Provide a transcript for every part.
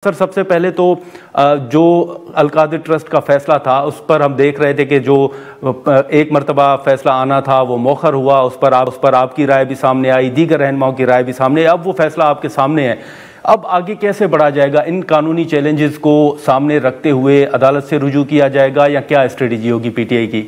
سر سب سے پہلے تو جو القادر ٹرسٹ کا فیصلہ تھا اس پر ہم دیکھ رہے تھے کہ جو ایک مرتبہ فیصلہ آنا تھا وہ مؤخر ہوا، اس پر آپ کی رائے بھی سامنے آئی، دیگر رہنماؤں کی رائے بھی سامنے آئی۔ اب وہ فیصلہ آپ کے سامنے ہے، اب آگے کیسے بڑھا جائے گا؟ ان قانونی چیلنجز کو سامنے رکھتے ہوئے عدالت سے رجوع کیا جائے گا یا کیا اسٹریٹجی ہوگی پی ٹی آئی کی؟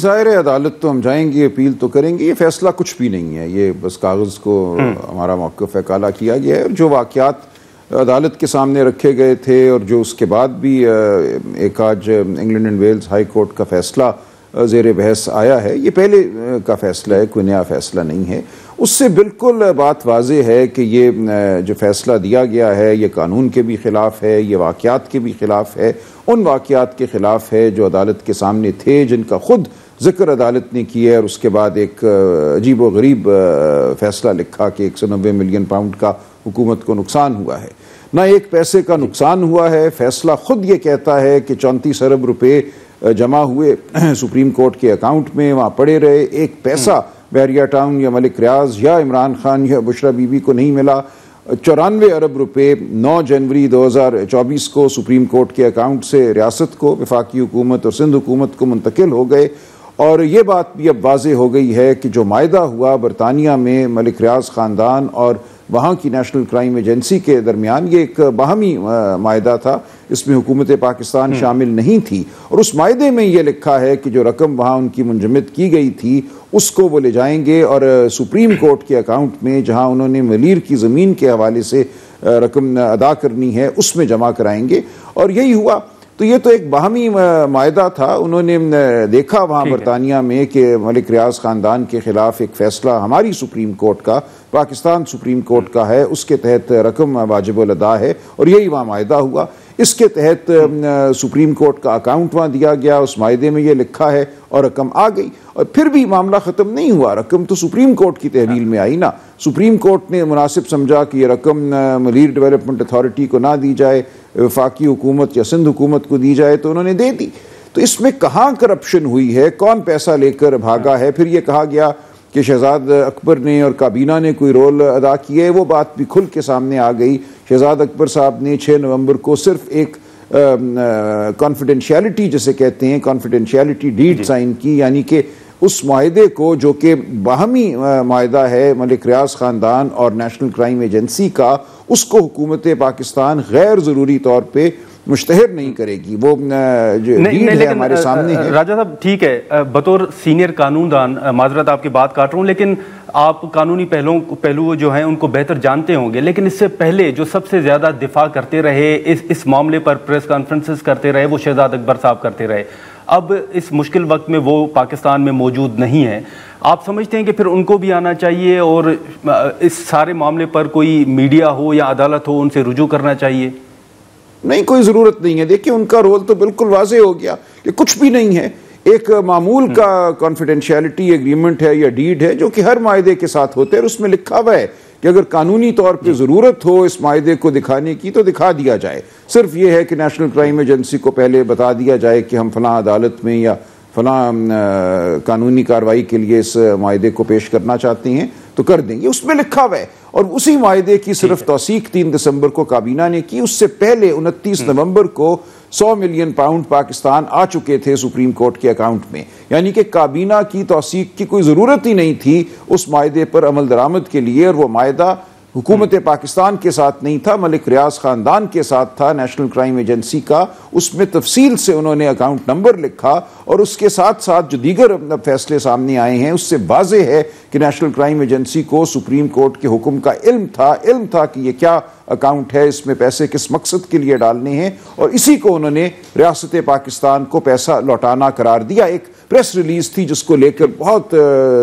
ظاہر ہے عدالت تو ہم جائیں گے، اپیل تو کریں گے، یہ فیصلہ کچھ بھی نہیں ہے، یہ بس کاغذ کو ہمارا موقف ہے کالا کیا گیا ہے۔ جو واقعات عدالت کے سامنے رکھے گئے تھے اور جو اس کے بعد بھی ایک آج England and Wales high court کا فیصلہ زیر بحث آیا ہے، یہ پہلے کا فیصلہ ہے، کوئی نیا فیصلہ نہیں ہے۔ اس سے بالکل بات واضح ہے کہ یہ جو فیصلہ دیا گیا ہے یہ قانون کے بھی خلاف ہے، یہ واقعات کے بھی خلاف ہے، ان واقعات کے خلاف ہے جو عدالت کے سامنے تھے، جن کا خود ذکر عدالت نے کیا ہے، اور اس کے بعد ایک عجیب و غریب فیصلہ لکھا کہ 190 ملین پاؤنڈ کا حکومت کو نقصان ہوا ہے۔ نہ ایک پیسے کا نقصان ہوا ہے، فیصلہ خود یہ کہتا ہے کہ 34 ارب روپے جمع ہوئے سپریم کورٹ کے اکاؤنٹ میں، وہاں پڑے رہے، ایک پیسہ بحریہ ٹاؤن یا ملک ریاض یا عمران خان یا بشرا بی بی کو نہیں ملا۔ 94 ارب روپے 9 جنوری 2024 کو سپریم کورٹ کے اکاؤنٹ سے ریاست کو، وفاقی حکومت اور سندھ حکومت کو منتقل ہو گئے۔ اور یہ بات بھی اب واضح ہو گئی ہے کہ جو معاہدہ ہوا برطانیہ میں ملک ریاض خاندان اور وہاں کی نیشنل کرائم ایجنسی کے درمیان، یہ ایک باہمی معاہدہ تھا، اس میں حکومت پاکستان شامل نہیں تھی، اور اس معاہدے میں یہ لکھا ہے کہ جو رقم وہاں ان کی منجمد کی گئی تھی اس کو وہ لے جائیں گے اور سپریم کورٹ کے اکاؤنٹ میں جہاں انہوں نے ملیر کی زمین کے حوالے سے رقم ادا کرنی ہے اس میں جمع کرائیں گے، اور یہی ہوا۔ تو یہ تو ایک باہمی معاہدہ تھا، انہوں نے دیکھا وہاں برطانیہ میں کہ ملک ریاض خاندان کے خلاف ایک فیصلہ ہماری سپریم کورٹ کا، پاکستان سپریم کورٹ کا ہے، اس کے تحت رقم واجب الادا ہے، اور یہی وہاں معاہدہ ہوا۔ اس کے تحت سپریم کورٹ کا اکاؤنٹ وہاں دیا گیا، اس معاہدے میں یہ لکھا ہے، اور رقم آ گئی۔ اور پھر بھی معاملہ ختم نہیں ہوا، رقم تو سپریم کورٹ کی تحویل میں آئی نا۔ سپریم کورٹ نے مناسب سمجھا کہ یہ رقم ملیر ڈیولپمنٹ اتھارٹی کو نہ دی جائے، وفاقی حکومت یا سندھ حکومت کو دی جائے، تو انہوں نے دے دی۔ تو اس میں کہاں کرپشن ہوئی ہے، کون پیسہ لے کر بھاگا ہے؟ پھر یہ کہا گیا کہ شہزاد اکبر نے اور کابینہ نے کوئی رول ادا کیا ہے، وہ بات بھی کھل کے سامنے آ گئی۔ شہزاد اکبر صاحب نے 6 نومبر کو صرف ایک کانفیڈینشیلٹی جسے کہتے ہیں، کانفیڈینشیلٹی ڈیڈ سائن کی، یعنی کہ اس معاہدے کو جو کہ باہمی معاہدہ ہے ملک ریاض خاندان اور نیشنل کرائم ایجنسی کا، اس کو حکومت پاکستان غیر ضروری طور پہ مشتہر نہیں کرے گی۔ وہ جو ڈیڈ ہے ہمارے سامنے ہے۔ راجہ صاحب ٹھیک ہے، بطور سینئر قانون دان معذرت آپ کی بات کاٹ رہا ہوں، لیکن آپ قانونی پہلو جو ہیں ان کو بہتر جانتے ہوں گے، لیکن اس سے پہلے جو سب سے زیادہ دفاع کرتے رہے، اس معاملے پر پریس کانفرنسز کرتے رہے، وہ شہزاد اکبر صاحب کرتے رہے۔ اب اس مشکل وقت میں وہ پاکستان میں موجود نہیں ہیں، آپ سمجھتے ہیں کہ پھر ان کو بھی آنا چاہیے اور اس سارے معاملے پر کوئی میڈیا ہو یا عدالت ہو ان سے رجوع کرنا چاہیے؟ نہیں، کوئی ضرورت نہیں ہے۔ دیکھیں ان کا رول تو بالکل واضح ہو گیا کہ کچھ بھی نہیں ہے، ایک معمول کا کانفیڈینشیلٹی ایگریمنٹ ہے یا ڈیڈ ہے جو کہ ہر معاہدے کے ساتھ ہوتے ہیں، اور اس میں لکھا ہوا ہے کہ اگر قانونی طور پہ ضرورت ہو اس معاہدے کو دکھانے کی تو دکھا دیا جائے۔ صرف یہ ہے کہ نیشنل کرائم ایجنسی کو پہلے بتا دیا جائے کہ ہم فلاں عدالت میں یا فلاں قانونی کارروائی کے لیے اس معاہدے کو پیش کرنا چاہتے ہیں تو کر دیں گے، اس میں لکھا ہوا ہے۔ اور اسی معاہدے کی صرف توثیق 3 دسمبر کو کابینہ نے کی، اس سے پہلے 29 نومبر کو 100 ملین پاؤنڈ پاکستان آ چکے تھے سپریم کورٹ کے اکاؤنٹ میں، یعنی کہ کابینہ کی توثیق کی کوئی ضرورت ہی نہیں تھی اس معاہدے پر عمل درآمد کے لیے، اور وہ معاہدہ حکومت پاکستان کے ساتھ نہیں تھا، ملک ریاض خاندان کے ساتھ تھا، نیشنل کرائم ایجنسی کا۔ اس میں تفصیل سے انہوں نے اکاؤنٹ نمبر لکھا، اور اس کے ساتھ ساتھ جو دیگر فیصلے سامنے آئے ہیں اس سے واضح ہے کہ نیشنل کرائم ایجنسی کو سپریم کورٹ کے حکم کا علم تھا کہ یہ کیا اکاؤنٹ ہے، اس میں پیسے کس مقصد کے لیے ڈالنے ہیں، اور اسی کو انہوں نے ریاست پاکستان کو پیسہ لوٹانا قرار دیا۔ ایک پریس ریلیز تھی جس کو لے کر بہت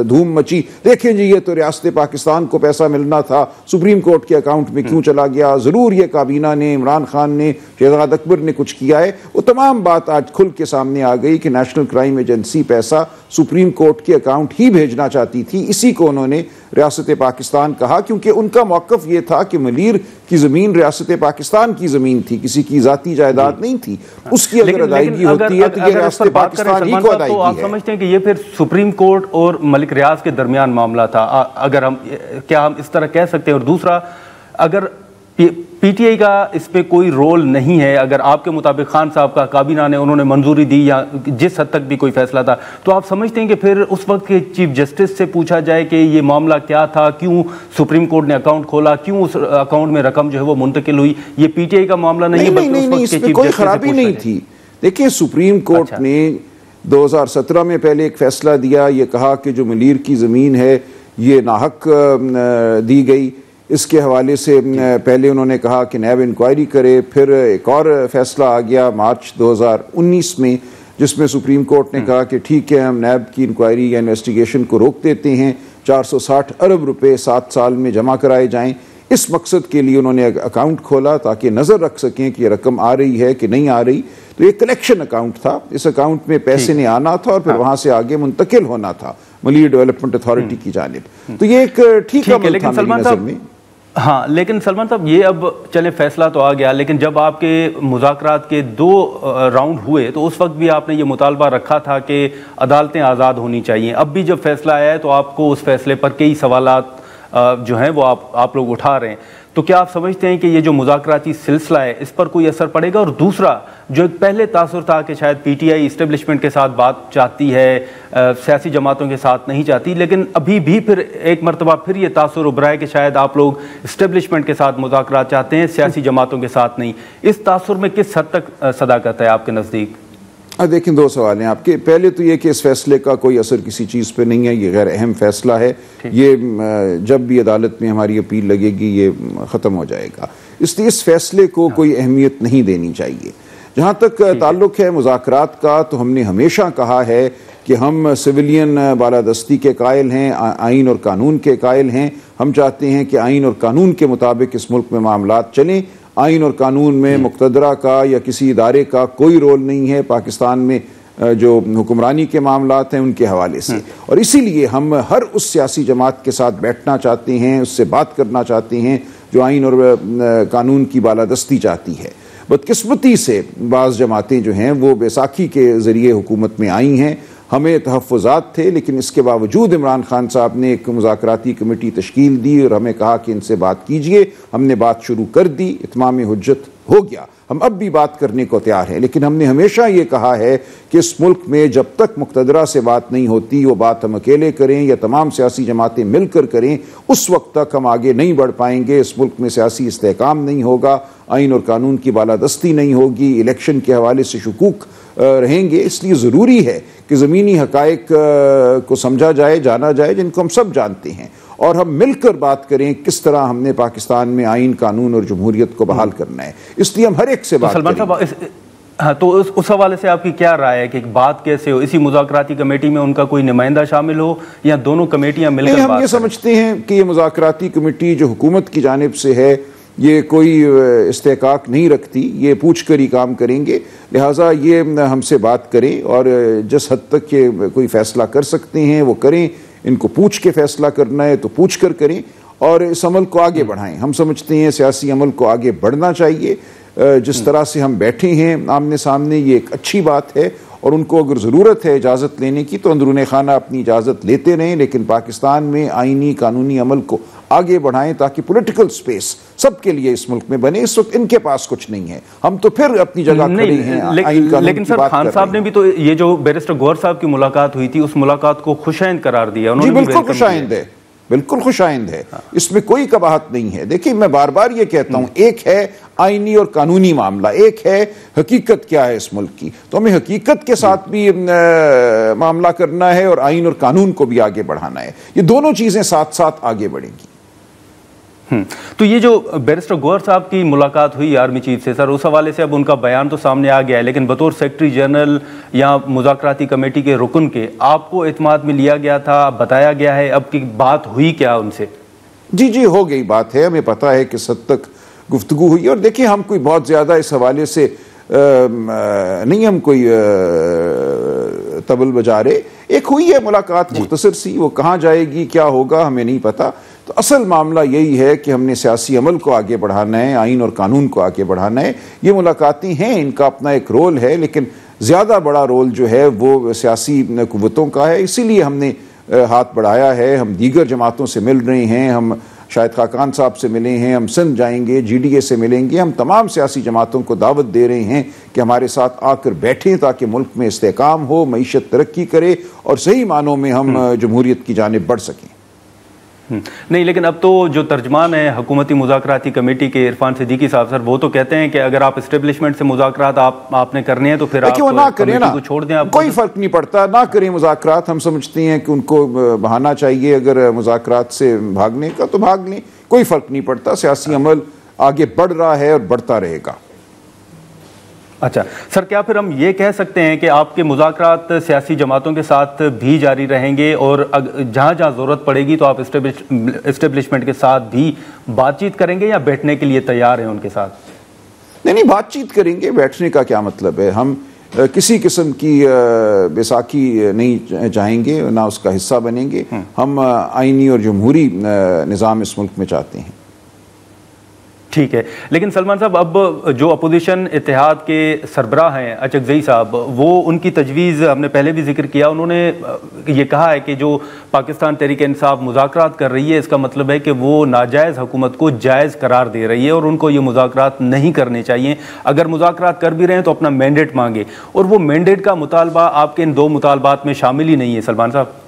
دھوم مچی، دیکھیں جی یہ تو ریاست پاکستان کو پیسہ ملنا تھا، سپریم کورٹ کے اکاؤنٹ میں کیوں چلا گیا، ضرور یہ کابینہ نے، عمران خان نے، شہزاد اکبر نے کچھ کیا ہے۔ وہ تمام بات آج کھل کے سامنے آ گئی کہ نیشنل کرائم ایجنسی پیسہ سپریم کورٹ کے اکاؤنٹ ہی بھیجنا چاہتی تھی، اسی کو انہوں نے ریاست پاکستان کہا، کیونکہ ان کا موقف یہ تھا کہ ملیر کی زمین ریاست پاکستان کی زمین تھی، کسی کی ذاتی جائیداد نہیں تھی، اس کی اگر ادائیگی ہوتی ہے تو یہ ریاست پاکستان ہی کو ادائیگی ہے۔ آپ سمجھتے ہیں کہ یہ پھر سپریم کورٹ اور ملک ریاض کے درمیان معاملہ تھا، اگر کیا ہم اس طرح کہہ سکتے ہیں؟ اور دوسرا، اگر پی ٹی آئی کا اس پہ کوئی رول نہیں ہے؟ اگر آپ کے مطابق خان صاحب کا کابینہ نے انہوں نے منظوری دی یا جس حد تک بھی کوئی فیصلہ تھا، تو آپ سمجھتے ہیں کہ پھر اس وقت کے چیف جسٹس سے پوچھا جائے کہ یہ معاملہ کیا تھا، کیوں سپریم کورٹ نے اکاؤنٹ کھولا، کیوں اس اکاؤنٹ میں رقم جو ہے وہ منتقل ہوئی؟ یہ پی ٹی آئی کا معاملہ نہیں ہے، بلکہ اس وقت کے چیف کوئی جسٹس سے خرابی نہیں تھی۔ دیکھیں سپریم کورٹ نے 2017 میں پہلے ایک فیصلہ دیا، یہ کہا کہ جو منیر کی زمین ہے یہ ناحق دی گئی، اس کے حوالے سے پہلے انہوں نے کہا کہ نیب انکوائری کرے، پھر ایک اور فیصلہ آ گیا مارچ 2019 میں جس میں سپریم کورٹ نے کہا کہ ٹھیک ہے ہم نیب کی انکوائری یا انویسٹیگیشن کو روک دیتے ہیں، 460 ارب روپے 7 سال میں جمع کرائے جائیں۔ اس مقصد کے لیے انہوں نے اکاؤنٹ کھولا تاکہ نظر رکھ سکیں کہ یہ رقم آ رہی ہے کہ نہیں آ رہی۔ تو یہ کلیکشن اکاؤنٹ تھا، اس اکاؤنٹ میں پیسے نے آنا تھا اور پھر وہاں سے آگے منتقل ہونا تھا ملیر ڈیولپمنٹ اتھارٹی کی جانب۔ تو یہ ایک ٹھیک عمل تھا میری نظر میں۔ ہاں لیکن سلمان صاحب یہ اب چلے فیصلہ تو آ گیا، لیکن جب آپ کے مذاکرات کے 2 راؤنڈ ہوئے تو اس وقت بھی آپ نے یہ مطالبہ رکھا تھا کہ عدالتیں آزاد ہونی چاہیے۔ اب بھی جب فیصلہ آیا ہے تو آپ کو اس فیصلے پر کئی سوالات جو ہیں وہ آپ لوگ اٹھا رہے ہیں، تو کیا آپ سمجھتے ہیں کہ یہ جو مذاکراتی سلسلہ ہے اس پر کوئی اثر پڑے گا؟ اور دوسرا جو ایک پہلے تاثر تھا کہ شاید پی ٹی آئی اسٹیبلشمنٹ کے ساتھ بات چاہتی ہے، سیاسی جماعتوں کے ساتھ نہیں چاہتی، لیکن ابھی بھی پھر ایک مرتبہ پھر یہ تاثر ابھرا ہے کہ شاید آپ لوگ اسٹیبلشمنٹ کے ساتھ مذاکرات چاہتے ہیں، سیاسی جماعتوں کے ساتھ نہیں۔ اس تاثر میں کس حد تک صداقت ہے آپ کے نزدیک؟ دیکھیں 2 سوال ہیں آپ کے۔ پہلے تو یہ کہ اس فیصلے کا کوئی اثر کسی چیز پہ نہیں ہے، یہ غیر اہم فیصلہ ہے، یہ جب بھی عدالت میں ہماری اپیل لگے گی یہ ختم ہو جائے گا، اس لیے اس فیصلے کو کوئی اہمیت نہیں دینی چاہیے۔ جہاں تک تعلق ہے مذاکرات کا، تو ہم نے ہمیشہ کہا ہے کہ ہم سویلین بالادستی کے قائل ہیں، آئین اور قانون کے قائل ہیں۔ ہم چاہتے ہیں کہ آئین اور قانون کے مطابق اس ملک میں معاملات چلیں۔ آئین اور قانون میں مقتدرہ کا یا کسی ادارے کا کوئی رول نہیں ہے پاکستان میں، جو حکمرانی کے معاملات ہیں ان کے حوالے سے، اور اسی لیے ہم ہر اس سیاسی جماعت کے ساتھ بیٹھنا چاہتے ہیں، اس سے بات کرنا چاہتے ہیں جو آئین اور قانون کی بالادستی چاہتی ہے۔ بدقسمتی سے بعض جماعتیں جو ہیں وہ بیساکھی کے ذریعے حکومت میں آئی ہیں، ہمیں تحفظات تھے لیکن اس کے باوجود عمران خان صاحب نے ایک مذاکراتی کمیٹی تشکیل دی اور ہمیں کہا کہ ان سے بات کیجئے۔ ہم نے بات شروع کر دی، اتمام حجت ہو گیا، ہم اب بھی بات کرنے کو تیار ہیں، لیکن ہم نے ہمیشہ یہ کہا ہے کہ اس ملک میں جب تک مقتدرہ سے بات نہیں ہوتی، وہ بات ہم اکیلے کریں یا تمام سیاسی جماعتیں مل کر کریں، اس وقت تک ہم آگے نہیں بڑھ پائیں گے۔ اس ملک میں سیاسی استحکام نہیں ہوگا، آئین اور قانون کی بالادستی نہیں ہوگی، الیکشن کے حوالے سے شکوک رہیں گے۔ اس لیے ضروری ہے کہ زمینی حقائق کو سمجھا جائے، جانا جائے، جن کو ہم سب جانتے ہیں، اور ہم مل کر بات کریں کس طرح ہم نے پاکستان میں آئین، قانون اور جمہوریت کو بحال کرنا ہے۔ اس لیے ہم ہر ایک سے بات کریں۔ ہاں تو اس حوالے سے آپ کی کیا رائے ہے کہ بات کیسے ہو؟ اسی مذاکراتی کمیٹی میں ان کا کوئی نمائندہ شامل ہو یا دونوں کمیٹیاں مل کر بات کریں؟ ہم یہ سمجھتے ہیں کہ یہ مذاکراتی کمیٹی جو حکومت کی جانب سے ہے یہ کوئی استحقاق نہیں رکھتی، یہ پوچھ کر ہی کام کریں گے، لہٰذا یہ ہم سے بات کریں اور جس حد تک کہ کوئی فیصلہ کر سکتے ہیں وہ کریں۔ ان کو پوچھ کے فیصلہ کرنا ہے تو پوچھ کر کریں اور اس عمل کو آگے بڑھائیں۔ ہم سمجھتے ہیں سیاسی عمل کو آگے بڑھنا چاہیے، جس طرح سے ہم بیٹھے ہیں آمنے سامنے یہ ایک اچھی بات ہے، اور ان کو اگر ضرورت ہے اجازت لینے کی تو اندرون خانہ اپنی اجازت لیتے رہیں، لیکن پاکستان میں آئینی قانونی عمل کو آگے بڑھائیں تاکہ پولیٹیکل سپیس سب کے لیے اس ملک میں بنے۔ اس وقت ان کے پاس کچھ نہیں ہے، ہم تو پھر اپنی جگہ کھڑے ہیں، آئین قانون لیکن سر خان صاحب نے بھی تو یہ جو بیرسٹر گوہر صاحب کی ملاقات ہوئی تھی اس ملاقات کو خوشائند قرار دیا۔ جی بالکل خوشائند ہے، بالکل خوشائند ہے، اس میں کوئی قباحت نہیں ہے۔ دیکھیں میں بار بار یہ کہتا ہوں، ایک ہے آئینی اور قانونی معاملہ، ایک ہے حقیقت کیا ہے اس ملک کی، تو ہمیں حقیقت کے ساتھ بھی معاملہ کرنا ہے اور آئین اور قانون کو بھی آگے بڑھانا ہے، یہ دونوں چیزیں ساتھ ساتھ آگے بڑھیں گی۔ تو یہ جو بیرسٹر گوہر صاحب کی ملاقات ہوئی آرمی چیف سے، سر اس حوالے سے اب ان کا بیان تو سامنے آ گیا ہے، لیکن بطور سیکرٹری جنرل یا مذاکراتی کمیٹی کے رکن کے آپ کو اعتماد میں لیا گیا تھا، بتایا گیا ہے اب کی بات ہوئی کیا ان سے؟ جی ہو گئی بات ہے، ہمیں پتہ ہے کہ حد تک گفتگو ہوئی، اور دیکھیں ہم کوئی بہت زیادہ اس حوالے سے نہیں ہم کوئی طبل بجا رہے، ایک ہوئی ہے ملاقات مختصر سی، وہ کہاں جائے گی کیا ہوگا ہمیں نہیں پتا۔ تو اصل معاملہ یہی ہے کہ ہم نے سیاسی عمل کو آگے بڑھانا ہے، آئین اور قانون کو آگے بڑھانا ہے۔ یہ ملاقاتیں ہیں، ان کا اپنا ایک رول ہے، لیکن زیادہ بڑا رول جو ہے وہ سیاسی قوتوں کا ہے، اسی لیے ہم نے ہاتھ بڑھایا ہے۔ ہم دیگر جماعتوں سے مل رہے ہیں، ہم شاہد خاقان صاحب سے ملے ہیں، ہم سندھ جائیں گے، GDA سے ملیں گے، ہم تمام سیاسی جماعتوں کو دعوت دے رہے ہیں کہ ہمارے ساتھ آ کر بیٹھیں تاکہ ملک میں استحکام ہو، معیشت ترقی کرے اور صحیح معنوں میں ہم جمہوریت کی جانب بڑھ سکیں۔ نہیں، لیکن اب تو جو ترجمان ہیں حکومتی مذاکراتی کمیٹی کے عرفان صدیقی صاحب سر، وہ تو کہتے ہیں کہ اگر آپ اسٹیبلشمنٹ سے مذاکرات آپ نے کرنے ہیں تو پھر آپ کمیٹی کو چھوڑ دیں، کوئی فرق نہیں پڑتا، نہ کریں مذاکرات۔ ہم سمجھتے ہیں کہ ان کو بہانا چاہیے اگر مذاکرات سے بھاگنے کا تو بھاگ لیں، کوئی فرق نہیں پڑتا، سیاسی عمل آگے بڑھ رہا ہے اور بڑھتا رہے گا۔ اچھا سر، کیا پھر ہم یہ کہہ سکتے ہیں کہ آپ کے مذاکرات سیاسی جماعتوں کے ساتھ بھی جاری رہیں گے اور جہاں جہاں ضرورت پڑے گی تو آپ اسٹیبلشمنٹ کے ساتھ بھی بات چیت کریں گے یا بیٹھنے کے لیے تیار ہیں ان کے ساتھ؟ نہیں، بات چیت کریں گے، بیٹھنے کا کیا مطلب ہے؟ ہم کسی قسم کی بیساکھی نہیں چاہیں گے، نہ اس کا حصہ بنیں گے۔ ہم آئینی اور جمہوری نظام اس ملک میں چاہتے ہیں۔ ٹھیک ہے، لیکن سلمان صاحب اب جو اپوزیشن اتحاد کے سربراہ ہیں اچکزئی صاحب، وہ ان کی تجویز ہم نے پہلے بھی ذکر کیا، انہوں نے یہ کہا ہے کہ جو پاکستان تحریک انصاف مذاکرات کر رہی ہے اس کا مطلب ہے کہ وہ ناجائز حکومت کو جائز قرار دے رہی ہے اور ان کو یہ مذاکرات نہیں کرنے چاہیے، اگر مذاکرات کر بھی رہے ہیں تو اپنا مینڈیٹ مانگے، اور وہ مینڈیٹ کا مطالبہ آپ کے ان دو مطالبات میں شامل ہی نہیں ہے سلمان صاحب۔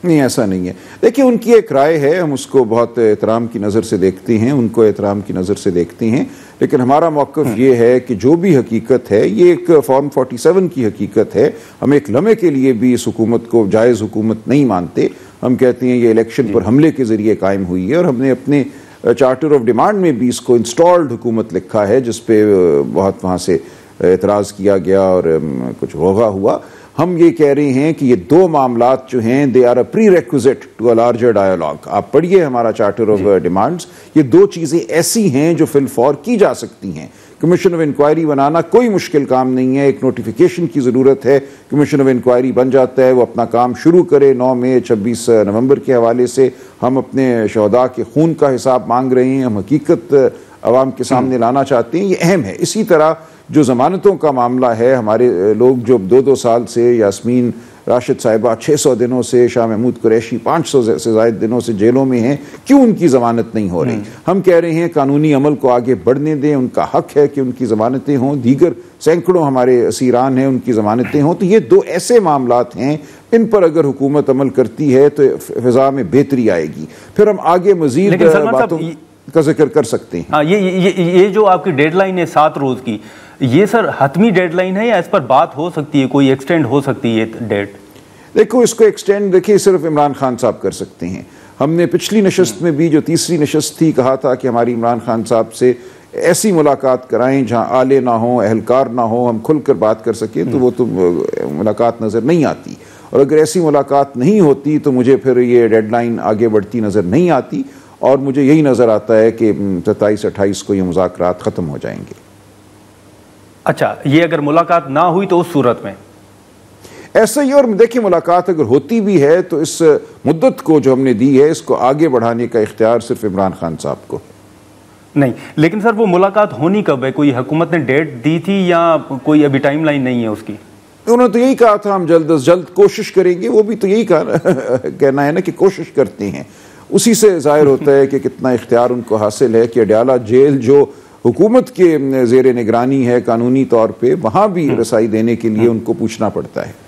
نہیں، ایسا نہیں ہے۔ دیکھیں، ان کی ایک رائے ہے، ہم اس کو بہت احترام کی نظر سے دیکھتے ہیں، ان کو احترام کی نظر سے دیکھتے ہیں، لیکن ہمارا موقف یہ ہے کہ جو بھی حقیقت ہے یہ ایک فارم 47 کی حقیقت ہے۔ ہم ایک لمحے کے لیے بھی اس حکومت کو جائز حکومت نہیں مانتے۔ ہم کہتے ہیں یہ الیکشن پر حملے کے ذریعے قائم ہوئی ہے، اور ہم نے اپنے چارٹر آف ڈیمانڈ میں بھی اس کو انسٹالڈ حکومت لکھا ہے، جس پہ بہت وہاں سے اعتراض کیا گیا اور کچھ غوغا ہوا۔ ہم یہ کہہ رہے ہیں کہ یہ دو معاملات جو ہیں they are a prerequisite to a larger dialogue. آپ پڑھیے ہمارا چارٹر آف ڈیمانڈز، یہ دو چیزیں ایسی ہیں جو فی الفور کی جا سکتی ہیں۔ کمیشن آف انکوائری بنانا کوئی مشکل کام نہیں ہے، ایک نوٹیفیکیشن کی ضرورت ہے، کمیشن آف انکوائری بن جاتا ہے، وہ اپنا کام شروع کرے۔ 9 مئی 26 نومبر کے حوالے سے ہم اپنے شہداء کے خون کا حساب مانگ رہے ہیں، ہم حقیقت عوام کے سامنے لانا چاہتے ہیں، یہ اہم ہے۔ اسی طرح جو ضمانتوں کا معاملہ ہے، ہمارے لوگ جو 2 سال سے، یاسمین راشد صاحبہ 600 دنوں سے، شاہ محمود قریشی 500 سے زائد دنوں سے جیلوں میں ہیں، کیوں ان کی ضمانت نہیں ہو رہی؟ ہم کہہ رہے ہیں قانونی عمل کو آگے بڑھنے دیں، ان کا حق ہے کہ ان کی ضمانتیں ہوں، دیگر سینکڑوں ہمارے اسیران ہیں ان کی ضمانتیں ہوں۔ تو یہ دو ایسے معاملات ہیں، ان پر اگر حکومت عمل کرتی ہے تو فضا میں بہتری آئے گی، پھر ہم آگے مزید باتوں کا ذکر کر سکتے ہیں۔ یہ جو آپ کی ڈیڈ لائن ہے 7 روز کی، یہ سر حتمی ڈیڈ لائن ہے یا اس پر بات ہو سکتی ہے، کوئی ایکسٹینڈ ہو سکتی ہے ڈیٹ؟ دیکھو، اس کو ایکسٹینڈ دیکھیں صرف عمران خان صاحب کر سکتے ہیں۔ ہم نے پچھلی نشست میں بھی جو تیسری نشست تھی کہا تھا کہ ہماری عمران خان صاحب سے ایسی ملاقات کرائیں جہاں آلے نہ ہوں، اہلکار نہ ہوں، ہم کھل کر بات کر سکیں، تو وہ تو ملاقات نظر نہیں آتی، اور اگر ایسی ملاقات نہیں ہوتی تو مجھے پھر یہ ڈیڈ لائن آگے بڑھتی نظر نہیں آتی، اور مجھے یہی نظر آتا ہے کہ 27-28 کو یہ مذاکرات ختم ہو جائیں گے۔ اچھا، یہ اگر ملاقات نہ ہوئی تو اس صورت میں ایسا ہی، اور دیکھیں ملاقات اگر ہوتی بھی ہے تو اس مدت کو جو ہم نے دی ہے اس کو آگے بڑھانے کا اختیار صرف عمران خان صاحب کو نہیں۔ لیکن سر وہ ملاقات ہونی کب ہے؟ کوئی حکومت نے ڈیٹ دی تھی یا کوئی ابھی ٹائم لائن نہیں ہے اس کی؟ انہوں نے تو یہی کہا تھا ہم جلد از جلد کوشش کریں گے، وہ بھی تو یہی کہنا ہے نا کہ کوشش کرتے ہیں، اسی سے ظاہر ہوتا ہے کہ کتنا اختیار ان کو حاصل ہے کہ اڈیالہ جیل جو حکومت کے زیر نگرانی ہے قانونی طور پہ، وہاں بھی رسائی دینے کے لیے ان کو پوچھنا پڑتا ہے۔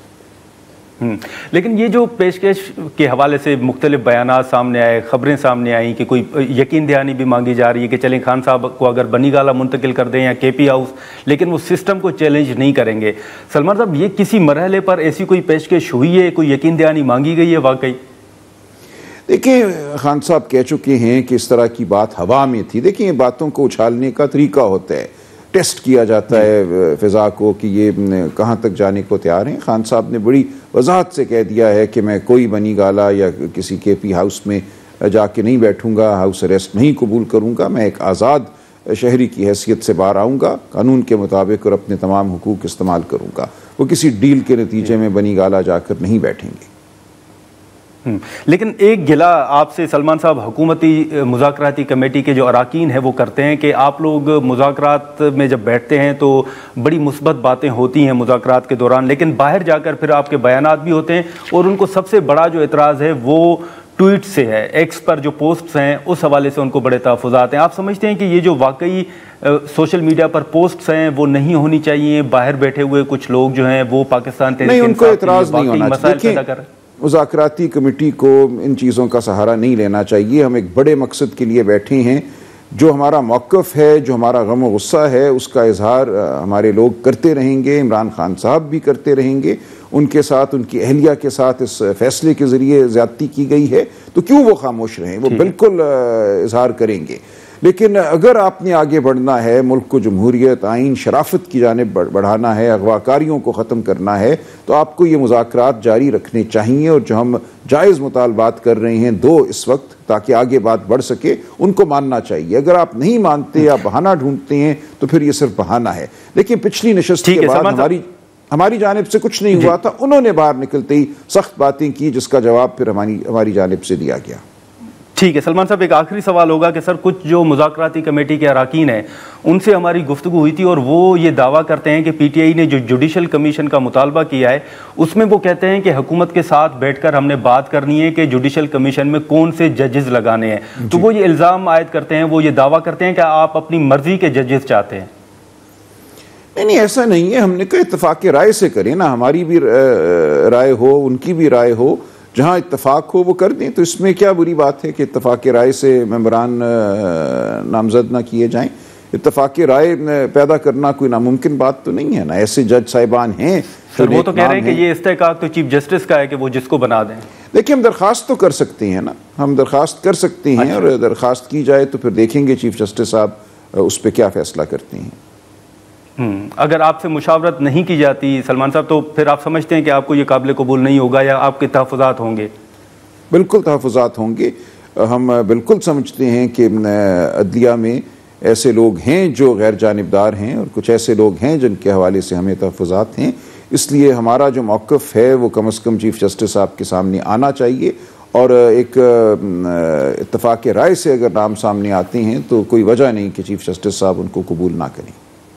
لیکن یہ جو پیشکش کے حوالے سے مختلف بیانات سامنے آئے، خبریں سامنے آئیں کہ کوئی یقین دہانی بھی مانگی جا رہی ہے کہ چلیں خان صاحب کو اگر بنی گالہ منتقل کر دیں یا KP ہاؤس، لیکن وہ سسٹم کو چیلنج نہیں کریں گے۔ سلمان صاحب، یہ کسی مرحلے پر ایسی کوئی پیشکش ہوئی ہے، کوئی یقین دہانی مانگی گئی ہے واقعی؟ دیکھیں، خان صاحب کہہ چکے ہیں کہ اس طرح کی بات ہوا میں تھی۔ دیکھیں، یہ باتوں کو اچھالنے کا طریقہ ہوتا ہے، ٹیسٹ کیا جاتا ہے فضا کو کہ یہ کہاں تک جانے کو تیار ہیں۔ خان صاحب نے بڑی وضاحت سے کہہ دیا ہے کہ میں کوئی بنی گالہ یا کسی KP ہاؤس میں جا کے نہیں بیٹھوں گا، ہاؤس اریسٹ نہیں قبول کروں گا، میں ایک آزاد شہری کی حیثیت سے باہر آؤں گا قانون کے مطابق اور اپنے تمام حقوق استعمال کروں گا۔ وہ کسی ڈیل کے نتیجے میں بنی گالہ جا کر نہیں بیٹھیں گے۔ لیکن ایک گلہ آپ سے سلمان صاحب حکومتی مذاکراتی کمیٹی کے جو اراکین ہیں وہ کرتے ہیں کہ آپ لوگ مذاکرات میں جب بیٹھتے ہیں تو بڑی مثبت باتیں ہوتی ہیں مذاکرات کے دوران، لیکن باہر جا کر پھر آپ کے بیانات بھی ہوتے ہیں، اور ان کو سب سے بڑا جو اعتراض ہے وہ ٹویٹ سے ہے, ایکس پر جو پوسٹس ہیں اس حوالے سے ان کو بڑے تحفظات ہیں. آپ سمجھتے ہیں کہ یہ جو واقعی سوشل میڈیا پر پوسٹس ہیں وہ نہیں ہونی چاہیے؟ باہر بیٹھے ہوئے کچھ لوگ جو ہیں وہ پاکستان نہیں, ان کو اعتراض نہیں ہونا چاہیے. مذاکراتی کمیٹی کو ان چیزوں کا سہارا نہیں لینا چاہیے. ہم ایک بڑے مقصد کے لیے بیٹھے ہیں. جو ہمارا موقف ہے, جو ہمارا غم و غصہ ہے, اس کا اظہار ہمارے لوگ کرتے رہیں گے. عمران خان صاحب بھی کرتے رہیں گے. ان کے ساتھ, ان کی اہلیہ کے ساتھ اس فیصلے کے ذریعے زیادتی کی گئی ہے تو کیوں وہ خاموش رہیں؟ وہ بالکل اظہار کریں گے. لیکن اگر آپ نے آگے بڑھنا ہے, ملک کو جمہوریت, آئین, شرافت کی جانب بڑھانا ہے, اغواکاریوں کو ختم کرنا ہے, تو آپ کو یہ مذاکرات جاری رکھنے چاہیے. اور جو ہم جائز مطالبات کر رہے ہیں دو اس وقت, تاکہ آگے بات بڑھ سکے, ان کو ماننا چاہیے. اگر آپ نہیں مانتے یا بہانہ ڈھونڈتے ہیں تو پھر یہ صرف بہانہ ہے. لیکن پچھلی نشست کے بعد ہماری جانب سے کچھ نہیں ہوا تھا. انہوں نے باہر نکلتے ہی سخت باتیں کی, جس کا جواب پھر ہماری جانب سے دیا گیا. ٹھیک ہے سلمان صاحب, ایک آخری سوال ہوگا کہ سر کچھ جو مذاکراتی کمیٹی کے اراکین ہیں ان سے ہماری گفتگو ہوئی تھی اور وہ یہ دعویٰ کرتے ہیں کہ پی ٹی آئی نے جو جوڈیشل کمیشن کا مطالبہ کیا ہے اس میں وہ کہتے ہیں کہ حکومت کے ساتھ بیٹھ کر ہم نے بات کرنی ہے کہ جوڈیشل کمیشن میں کون سے ججز لگانے ہیں. تو وہ یہ الزام عائد کرتے ہیں, وہ یہ دعویٰ کرتے ہیں کہ آپ اپنی مرضی کے ججز چاہتے ہیں. نہیں, ایسا نہیں ہے. ہم نے کہا اتفاق رائے سے کریں نا, ہماری بھی رائے ہو, ان کی بھی رائے ہو, جہاں اتفاق ہو وہ کر دیں. تو اس میں کیا بری بات ہے کہ اتفاق رائے سے ممبران نامزد نہ کیے جائیں؟ اتفاق رائے پیدا کرنا کوئی ناممکن بات تو نہیں ہے نا. ایسے جج صاحبان ہیں. سر وہ تو کہہ رہے ہیں کہ یہ استحقاق تو چیف جسٹس کا ہے کہ وہ جس کو بنا دیں. دیکھیں, ہم درخواست تو کر سکتے ہیں نا, ہم درخواست کر سکتے ہیں. اور درخواست کی جائے تو پھر دیکھیں گے چیف جسٹس صاحب اس پہ کیا فیصلہ کرتے ہیں. اگر آپ سے مشاورت نہیں کی جاتی سلمان صاحب تو پھر آپ سمجھتے ہیں کہ آپ کو یہ قابل قبول نہیں ہوگا یا آپ کے تحفظات ہوں گے؟ بالکل تحفظات ہوں گے. ہم بالکل سمجھتے ہیں کہ عدلیہ میں ایسے لوگ ہیں جو غیر جانبدار ہیں اور کچھ ایسے لوگ ہیں جن کے حوالے سے ہمیں تحفظات ہیں. اس لیے ہمارا جو موقف ہے وہ کم از کم چیف جسٹس صاحب کے سامنے آنا چاہیے. اور ایک اتفاق رائے سے اگر نام سامنے آتے ہیں تو کوئی وجہ نہیں کہ چیف جسٹس صاحب ان کو قبول نہ کریں.